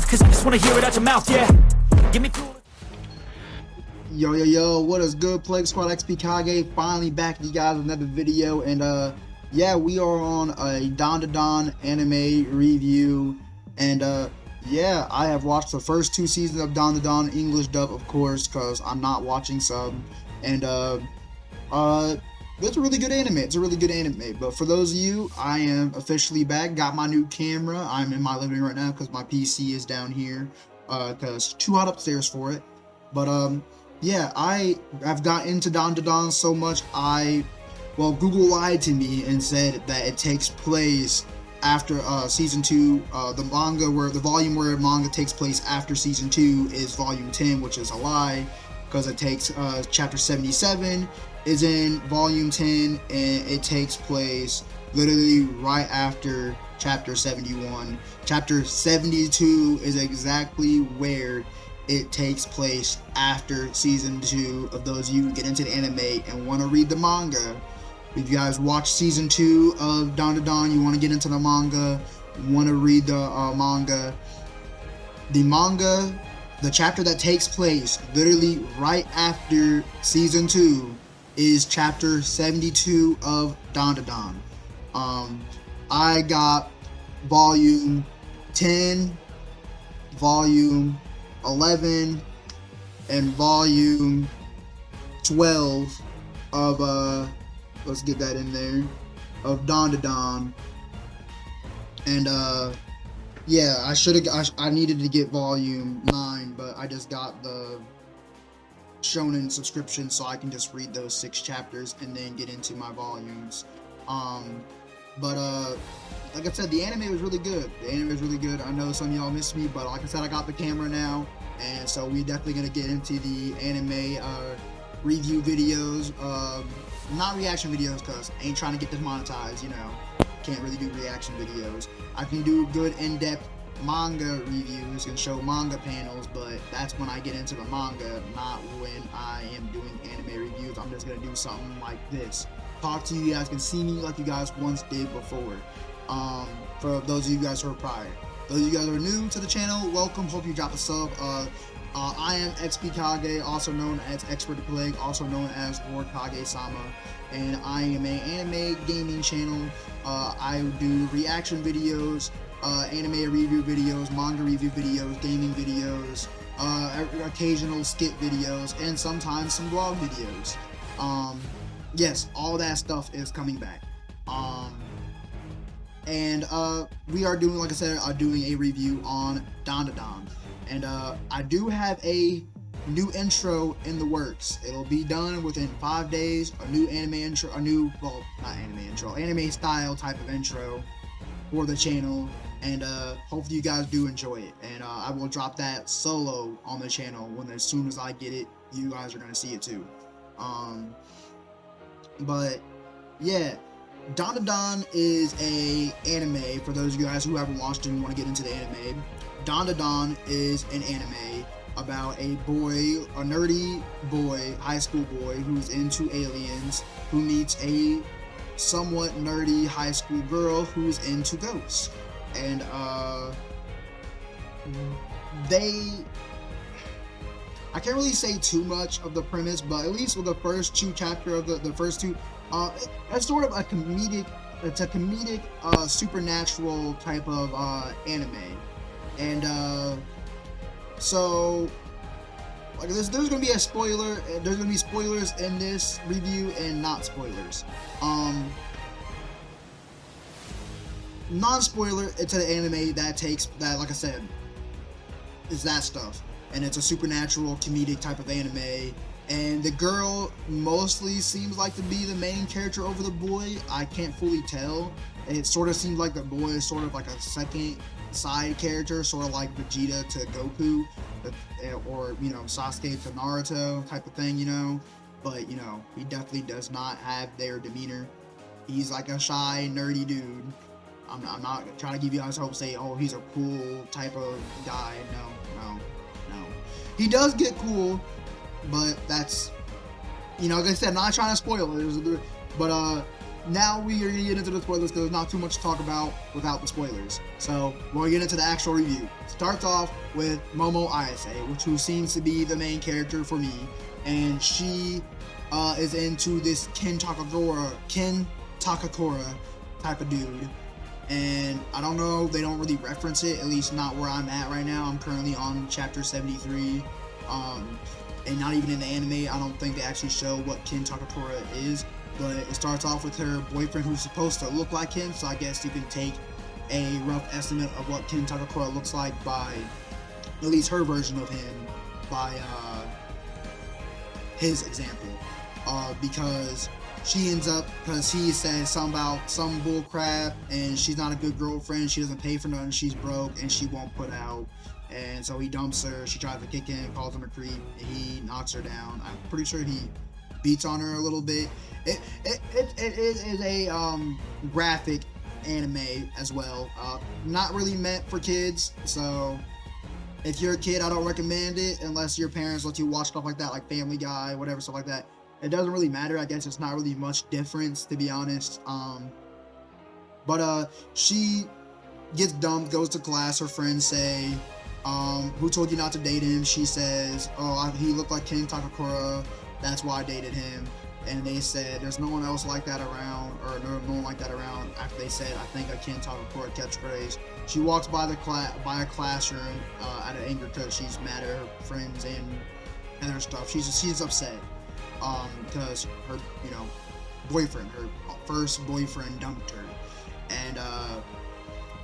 Cause I just wanna hear it out your mouth, yeah. Give me through. Yo, what is good, Plague Squad? XPKAGE finally back with you guys with another video, and yeah, we are on a DanDaDan anime review, and yeah, I have watched the first 2 seasons of DanDaDan, English dub, of course, because I'm not watching sub, and it's a really good anime. It's a really good anime. But for those of you, I am officially back. Got my new camera. I'm in my living room right now because my PC is down here because it's too hot upstairs for it. But yeah, I have got into DanDaDan so much. Well, Google lied to me and said that it takes place after season 2. The volume where manga takes place after season 2 is volume 10, which is a lie, because it takes chapter 77 is in volume 10, and it takes place literally right after chapter 71. Chapter 72 is exactly where it takes place after season 2. Of those of you who get into the anime and want to read the manga, if you guys watch season 2 of DanDaDan, you want to get into the manga, want to read the manga, the chapter that takes place literally right after season 2 is chapter 72 of DanDaDan. I got volume 10, volume 11, and volume 12 of let's get that in there, of DanDaDan. And yeah, I needed to get volume 9, but I just got the Shonen subscription, so I can just read those 6 chapters and then get into my volumes. But like I said, the anime was really good. I know some of y'all missed me, but like I said, I got the camera now, and so we're definitely gonna get into the anime review videos. Not reaction videos, because I ain't trying to get demonetized, you know. Can't really do reaction videos. I can do good in-depth manga reviews and show manga panels, but that's when I get into the manga, not when I am doing anime reviews. I'm just gonna do something like this, talk to you guys, can see me like you guys once did before. For those of you guys who are prior, those of you guys who are new to the channel, welcome. Hope you drop a sub. I am XPKAGE, also known as XpertDaPlague, also known as LordKageSama, and I am an anime gaming channel. I do reaction videos, anime review videos, manga review videos, gaming videos, occasional skit videos, and sometimes some vlog videos. Yes, all that stuff is coming back. And we are doing, like I said, doing a review on DanDaDan. And I do have a new intro in the works. It'll be done within 5 days. A new anime intro, anime style type of intro for the channel. And hopefully you guys do enjoy it. And I will drop that solo on the channel as soon as I get it. You guys are gonna see it too. But yeah, DanDaDan is a anime. For those of you guys who haven't watched it and want to get into the anime, DanDaDan is an anime about a nerdy boy, high school boy, who's into aliens, who meets a somewhat nerdy high school girl who's into ghosts. And I can't really say too much of the premise, but at least with the first 2 chapters of the first 2, it's sort of a comedic, supernatural type of anime. And so like there's gonna be a spoiler. There's gonna be spoilers in this review and not spoilers. Non-spoiler, it's an anime that like I said, is that stuff, and it's a supernatural comedic type of anime. And the girl mostly seems like to be the main character over the boy. I can't fully tell. it sort of seems like the boy is sort of like a second side character, sort of like Vegeta to Goku, or you know, Sasuke to Naruto type of thing, you know. But you know, he definitely does not have their demeanor. He's like a shy, nerdy dude. I'm not trying to give you guys hope, say, oh, he's a cool type of guy. No. He does get cool, but that's, you know, like I said, I'm not trying to spoil it. But now we are gonna get into the spoilers because there's not too much to talk about without the spoilers. So we're gonna get into the actual review. Starts off with Momo Ayase, who seems to be the main character for me, and she is into this Ken Takakura type of dude. And I don't know, they don't really reference it, at least not where I'm at right now. I'm currently on chapter 73, and not even in the anime, I don't think they actually show what Ken Takakura is. But it starts off with her boyfriend who's supposed to look like him, so I guess you can take a rough estimate of what Ken Takakura looks like by, at least her version of him, by his example. Because she ends up, because he says something about some bull crap, and she's not a good girlfriend, she doesn't pay for nothing, she's broke, and she won't put out, and so he dumps her. She tries to kick him, calls him a creep, he knocks her down. I'm pretty sure he beats on her a little bit. It is a graphic anime as well, not really meant for kids, so if you're a kid, I don't recommend it unless your parents let you watch stuff like that, like Family Guy, whatever, stuff like that. It doesn't really matter. I guess it's not really much difference, to be honest. But she gets dumped, goes to class. Her friends say, who told you not to date him? She says, oh, he looked like Ken Takakura, that's why I dated him. And they said, there's no one else like that around, or no one like that around. After they said, I think a Ken Takakura catchphrase. She walks by a classroom out of anger because she's mad at her friends and her stuff. She's upset. Because her, you know, boyfriend, her first boyfriend dumped her. And,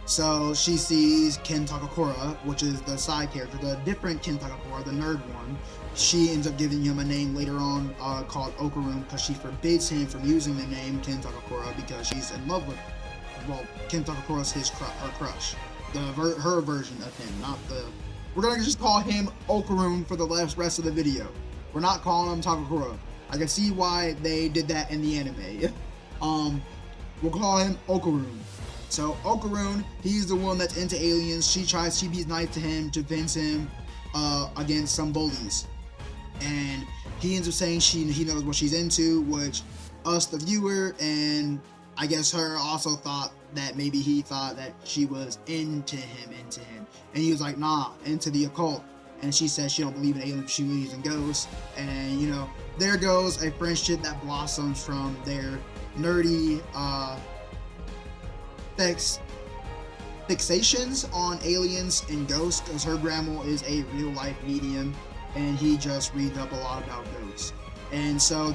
so she sees Ken Takakura, which is the side character, the different Ken Takakura, the nerd one. She ends up giving him a name later on, called Okarun, because she forbids him from using the name Ken Takakura because she's in love with, well, Ken Takakura's her crush. Her version of him, not the, we're gonna just call him Okarun for the rest of the video. We're not calling him Takakura. I can see why they did that in the anime. We'll call him Okarun. So Okarun, he's the one that's into aliens. She be nice to him to defend him against some bullies. And he ends up saying he knows what she's into, which us, the viewer, and I guess her also thought that maybe he thought that she was into him. And he was like, nah, into the occult. And she says she don't believe in aliens, she believes in ghosts. And, you know, there goes a friendship that blossoms from their nerdy fixations on aliens and ghosts, because her grandma is a real-life medium, and he just reads up a lot about ghosts. And so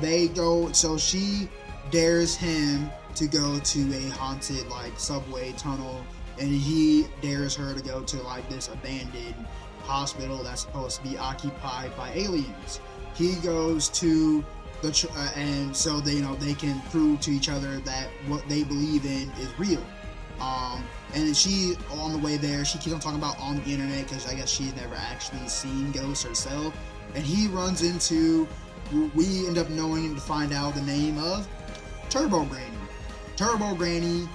she dares him to go to a haunted, like, subway tunnel, and he dares her to go to, like, this abandoned hospital that's supposed to be occupied by aliens. He goes to and so they can prove to each other that what they believe in is real. And she, on the way there, she keeps on talking about on the internet, because I guess she's never actually seen ghosts herself. And he runs into, we end up knowing to find out the name of Turbo Granny. Turbo Granny,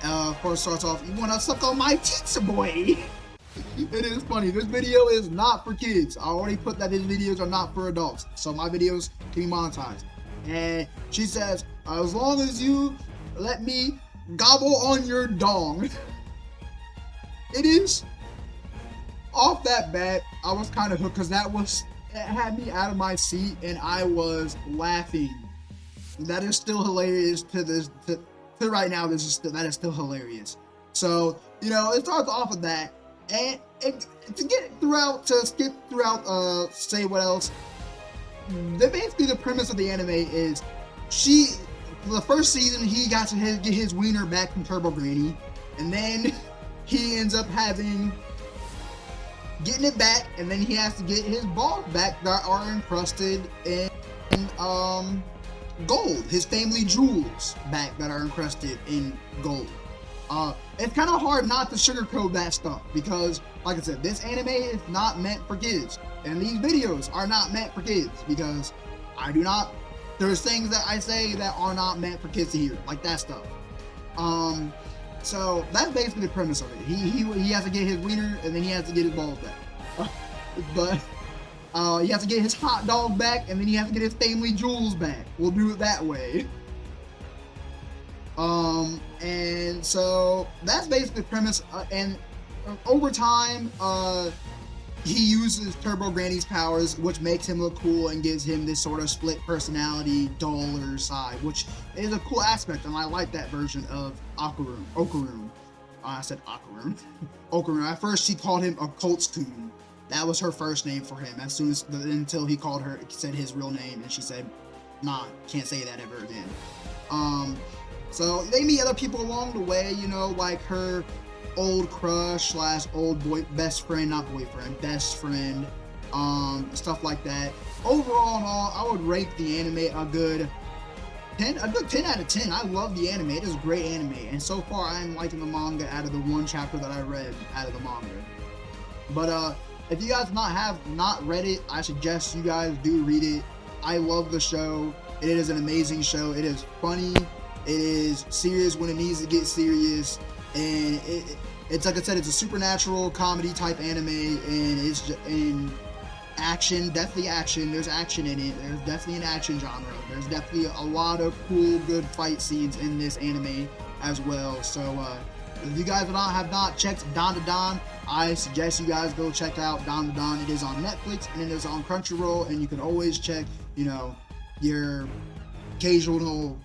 of course, starts off, you wanna suck on my tits, boy? It is funny. This video is not for kids. I already put that these videos are not for adults, so my videos can be monetized. And she says, as long as you let me gobble on your dong. It is, off that bat, I was kind of hooked, because it had me out of my seat, and I was laughing. That is still hilarious to right now. That is still hilarious. So, you know, it starts off with that. And to skip throughout, say what else. Basically, the premise of the anime is the first season, he got to get his wiener back from Turbo Granny, and then he ends up getting it back, and then he has to get his balls back that are encrusted in gold, his family jewels back that are encrusted in gold. It's kind of hard not to sugarcoat that stuff because, like I said, this anime is not meant for kids, and these videos are not meant for kids because there's things that I say that are not meant for kids to hear, like that stuff. So that's basically the premise of it. He has to get his wiener, and then he has to get his balls back. But he has to get his hot dog back, and then he has to get his family jewels back. We'll do it that way. And so that's basically the premise. And over time, he uses Turbo Granny's powers, which makes him look cool and gives him this sort of split personality, duller side, which is a cool aspect, and I like that version of Okarun. I said Okarun. Okarun. At first, she called him Occultskun. That was her first name for him. Until he said his real name, and she said, "Nah, can't say that ever again." So they meet other people along the way, you know, like her old crush / old best friend, stuff like that. Overall and all, I would rate the anime a good 10 out of 10. I love the anime. It is a great anime, and so far I am liking the manga out of the one chapter that I read out of the manga. But if you guys have not read it, I suggest you guys do read it. I love the show. It is an amazing show. It is funny. It is serious when it needs to get serious, and it's like I said, it's a supernatural comedy type anime, and it's just in action, definitely action. There's action in it. There's definitely an action genre. There's definitely a lot of cool, good fight scenes in this anime as well. So if you guys have not checked DanDaDan, I suggest you guys go check out DanDaDan. It is on Netflix and it is on Crunchyroll, and you can always check, you know, your occasional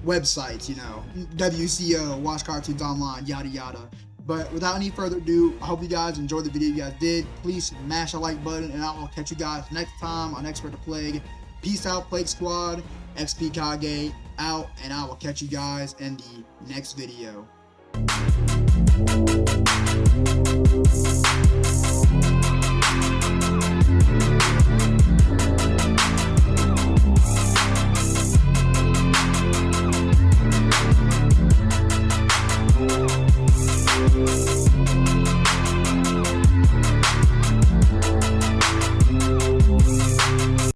websites, you know, WCO, Watch Cartoons Online, yada yada. But without any further ado, I hope you guys enjoyed the video. If you guys did, please smash the like button, and I will catch you guys next time on XpertDaPlague. Peace out, Plague Squad. XPKAGE out, and I will catch you guys in the next video.